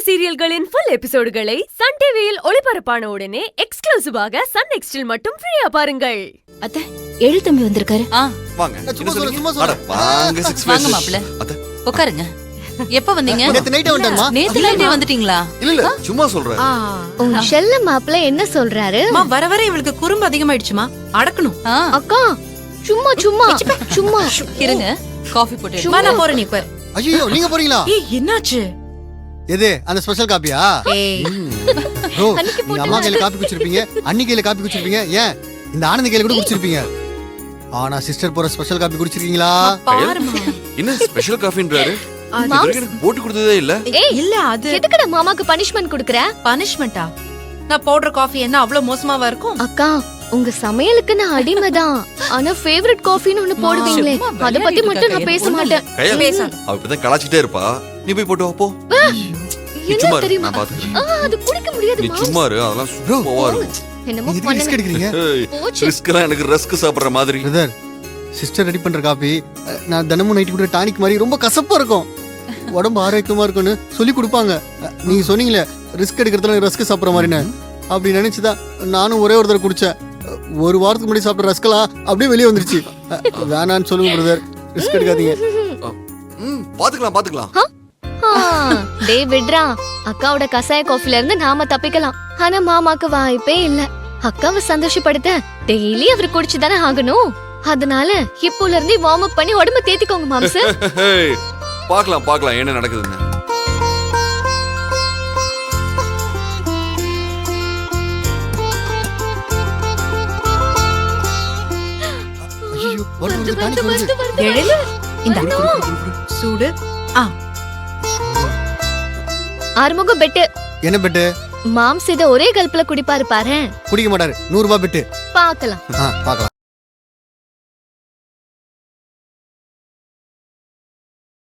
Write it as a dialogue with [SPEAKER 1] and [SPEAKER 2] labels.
[SPEAKER 1] சீரியல்களின் full எபிசோடுகளை Sun டிவியில் ஒளிபரப்பான உடனே எக்ஸ்க்ளூசிவாக சன் நெக்ஸ்டில் மட்டும் ஃப்ரீயா பாருங்கள்.
[SPEAKER 2] அத்தை எழு தம்பி வந்திருக்காரு.
[SPEAKER 3] வாங்க.
[SPEAKER 2] வாங்க மாப்ள. உட்காருங்க. எப்ப வந்தீங்க?
[SPEAKER 4] நேத்து நைட் வந்துட்டேன்மா.
[SPEAKER 2] நேத்து நைட்டே வந்துட்டீங்களா?
[SPEAKER 3] இல்ல சும்மா சொல்றேன்.
[SPEAKER 5] உங்க செல்ல மாப்ள என்ன சொல்றாரு?
[SPEAKER 6] அம்மா வர வர இவளுக்கு குறும்பு அதிகமாயிடுச்சுமா. அடக்கணும்.
[SPEAKER 5] அக்கா சும்மா சும்மா சும்மா
[SPEAKER 2] இருங்க. காபி போட்டு
[SPEAKER 6] சும்மா நான் போறேன் நீ பாரு.
[SPEAKER 4] ஐயோ நீங்க போறீங்களா?
[SPEAKER 6] ஏய் என்னாச்சு?
[SPEAKER 4] எது அந்த ஸ்பெஷல் காப்பியா?
[SPEAKER 6] ஏய்
[SPEAKER 4] ப்ரோ நீங்க அம்மா கையில காப்பி குடிச்சிருப்பீங்க, அண்ணி கையில காப்பி குடிச்சிருப்பீங்க, ஏன் இந்த ஆனந்தி கையில கூட குடிச்சிருப்பீங்க. ஆனா சிஸ்டர் போற ஸ்பெஷல் காப்பி குடிச்சிருக்கீங்களா?
[SPEAKER 6] பாருமா.
[SPEAKER 3] என்ன ஸ்பெஷல் காஃபின்றாரு?
[SPEAKER 5] மாம்ஸ்.
[SPEAKER 3] எனக்கு போட்டு கொடுத்ததே இல்ல.
[SPEAKER 5] ஏய்
[SPEAKER 6] இல்ல அது
[SPEAKER 5] எதுக்குடா மாமாக்கு பனிஷ்மென்ட் குடுக்குற?
[SPEAKER 6] பனிஷ்மெண்டா? நான் போடுற காஃபி என்ன அவ்வளவு மோசமாவா இருக்கும்?
[SPEAKER 5] அக்கா உங்க சமையலுக்கு நான் அடிமைதான். ஆனா ஃபேவரட் காஃபின்னு ஒன்னு போடுவீங்களே, அத பத்தி மட்டும் நான் பேச மாட்டேன்.
[SPEAKER 3] கையல்
[SPEAKER 6] பேசாத.
[SPEAKER 3] அவ இப்பதான் கலாச்சிட்டே இருப்பா. நீ போய் போட்டு வா போ. நீ
[SPEAKER 5] என்ன
[SPEAKER 3] சும்மா இரு,
[SPEAKER 5] தெரியுமா?
[SPEAKER 3] நான் பாத்துக்கிறேன்.
[SPEAKER 5] அது குடிக்க முடியாது
[SPEAKER 3] நீ
[SPEAKER 5] மாம்ஸ்.
[SPEAKER 3] சும்மா இரு, அதெல்லாம் சூப்பரா இருக்கும்.
[SPEAKER 5] என்னமோ
[SPEAKER 4] எதுக்கு ரிஸ்க்
[SPEAKER 5] பண்ணுங்க.
[SPEAKER 4] எடுக்கிறீங்க?
[SPEAKER 5] போச்சு.
[SPEAKER 3] ரிஸ்க்லாம் எனக்கு ரஸ்க் சாப்பிடுற மாதிரி.
[SPEAKER 4] பிரதர் சிஸ்டர் ரெடி பண்ற காப்பி நான் தினமும் நைட்டு கூட டானிக் மாதிரி ரொம்ப கசப்பா இருக்கும், உடம்பு ஆரோக்கியமா இருக்கும்னு சொல்லி கொடுப்பாங்க. நீங்க சொன்னீங்களே ரிஸ்க் எடுக்கிறதுல ரஸ்க் சாப்பிட்ற மாதிரின்னு, அப்படி நினைச்சுதான் நானும் ஒரே ஒரு தடவை குடிச்சேன். ஒரு வாரத்துக்கு முன்னாடி சாப்பிட்ட ரஸ்கெல்லாம் அப்படியே வெளியே வந்துருச்சு. வேணான்னு சொல்லுங்க பிரதர், ரிஸ்க் எடுக்காதீங்க.
[SPEAKER 3] பாத்துக்கலாம்.
[SPEAKER 5] டேய் விட்றா, அக்காவோட கசாய காஃபில இருந்து நாம தப்பிக்கலாம். ஆனா மாமாக்கு வாய்ப்பே இல்ல. அக்காவை சந்தோஷப்படுத்த டெய்லி அவர் குடிச்சுதானே ஆகணும். அதனால இப்போல இருந்து வார்ம் அப் பண்ணி உடம்ப தேத்திக்கோங்க மாம்ஸ்.
[SPEAKER 3] பாக்கலாம் என்ன நடக்குதுன்னு.
[SPEAKER 4] ஐயோ வருது டானிக் வருது.
[SPEAKER 6] எழில் இந்த சூடு.
[SPEAKER 5] ஆறுமுக பெட்டு.
[SPEAKER 4] என்ன பெட்டு?
[SPEAKER 5] மாம்ஸ் இத ஒரே கல்பல குடிப்பாரு பாரு.
[SPEAKER 4] குடிக்க மாட்டாரு, 100 ரூபாய் பெட்டு.
[SPEAKER 5] பாக்கலாம்.
[SPEAKER 4] பார்க்கலாம்.